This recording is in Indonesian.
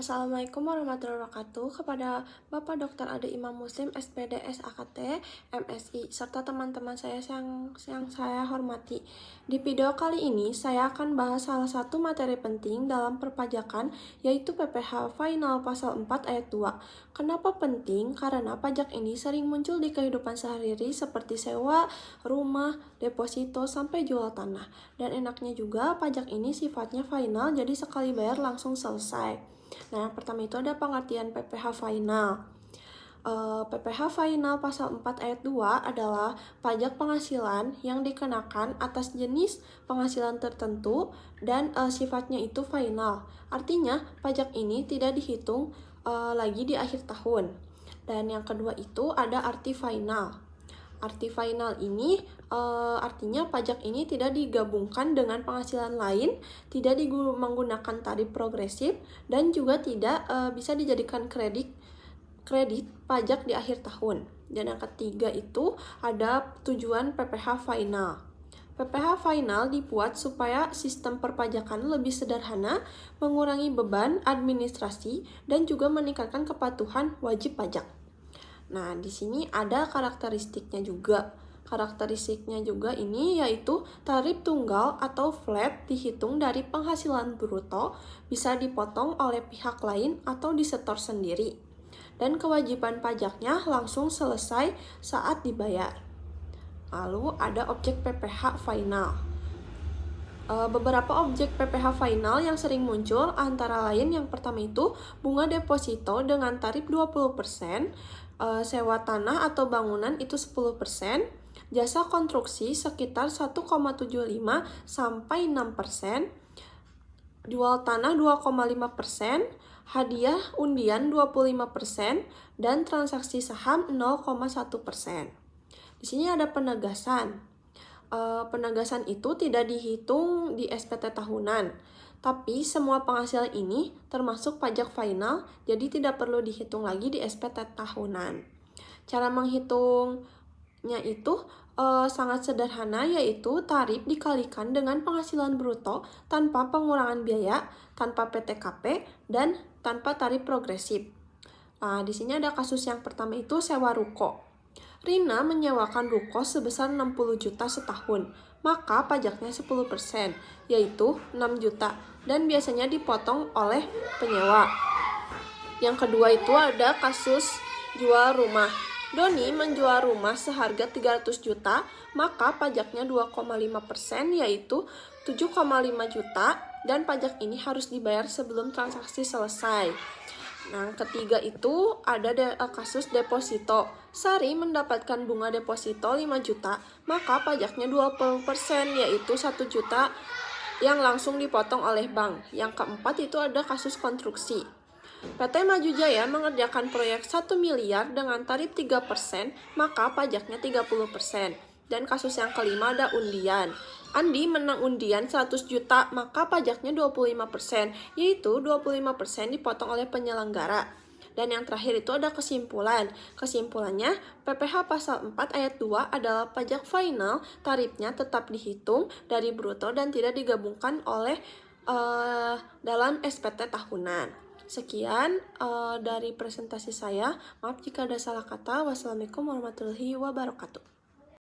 Assalamualaikum warahmatullahi wabarakatuh. Kepada Bapak Dr. Ade Imam Muslim, SPD, SAKT, MSI, serta teman-teman saya yang saya hormati. Di video kali ini, saya akan bahas salah satu materi penting dalam perpajakan, yaitu PPh Final Pasal 4 Ayat 2. Kenapa penting? Karena pajak ini sering muncul di kehidupan sehari-hari seperti sewa, rumah, deposito, sampai jual tanah. Dan enaknya juga, pajak ini sifatnya final, jadi sekali bayar langsung selesai. Nah, yang pertama itu ada pengertian PPh final. PPh final pasal 4 ayat 2 adalah pajak penghasilan yang dikenakan atas jenis penghasilan tertentu dan sifatnya itu final. Artinya, pajak ini tidak dihitung lagi di akhir tahun. Dan yang kedua itu ada arti final. Arti final ini artinya pajak ini tidak digabungkan dengan penghasilan lain, tidak menggunakan tarif progresif, dan juga tidak bisa dijadikan kredit pajak di akhir tahun. Dan yang ketiga itu ada tujuan PPh final. PPh final dibuat supaya sistem perpajakan lebih sederhana, mengurangi beban administrasi, dan juga meningkatkan kepatuhan wajib pajak. Nah, di sini ada karakteristiknya juga. Karakteristiknya juga ini yaitu tarif tunggal atau flat dihitung dari penghasilan bruto, bisa dipotong oleh pihak lain atau disetor sendiri. Dan kewajiban pajaknya langsung selesai saat dibayar. Lalu ada objek PPh final. Beberapa objek PPh final yang sering muncul antara lain yang pertama itu bunga deposito dengan tarif 20%, sewa tanah atau bangunan itu 10%, jasa konstruksi sekitar 1,75 sampai 6%, jual tanah 2,5%, hadiah undian 25%, dan transaksi saham 0,1%. Di sini ada penegasan. Penegasan itu tidak dihitung di SPT tahunan, tapi semua penghasilan ini termasuk pajak final, jadi tidak perlu dihitung lagi di SPT tahunan. Cara menghitungnya itu sangat sederhana, yaitu tarif dikalikan dengan penghasilan bruto tanpa pengurangan biaya, tanpa PTKP, dan tanpa tarif progresif. Nah, di sini ada kasus yang pertama itu sewa ruko. Rina menyewakan ruko sebesar 60 juta setahun, maka pajaknya 10%, yaitu 6 juta, dan biasanya dipotong oleh penyewa. Yang kedua itu ada kasus jual rumah. Doni menjual rumah seharga 300 juta, maka pajaknya 2,5%, yaitu 7,5 juta, dan pajak ini harus dibayar sebelum transaksi selesai. Nah, ketiga itu ada kasus deposito. Sari mendapatkan bunga deposito 5 juta, maka pajaknya 20%, yaitu 1 juta yang langsung dipotong oleh bank. Yang keempat itu ada kasus konstruksi. PT Maju Jaya mengerjakan proyek 1 miliar dengan tarif 3%, maka pajaknya 30%. Dan kasus yang kelima ada undian. Andi menang undian 100 juta, maka pajaknya 25%, yaitu 25% dipotong oleh penyelenggara. Dan yang terakhir itu ada kesimpulan. Kesimpulannya, PPh pasal 4 ayat 2 adalah pajak final, tarifnya tetap dihitung dari bruto dan tidak digabungkan oleh dalam SPT tahunan. Sekian dari presentasi saya. Maaf jika ada salah kata. Wassalamualaikum warahmatullahi wabarakatuh.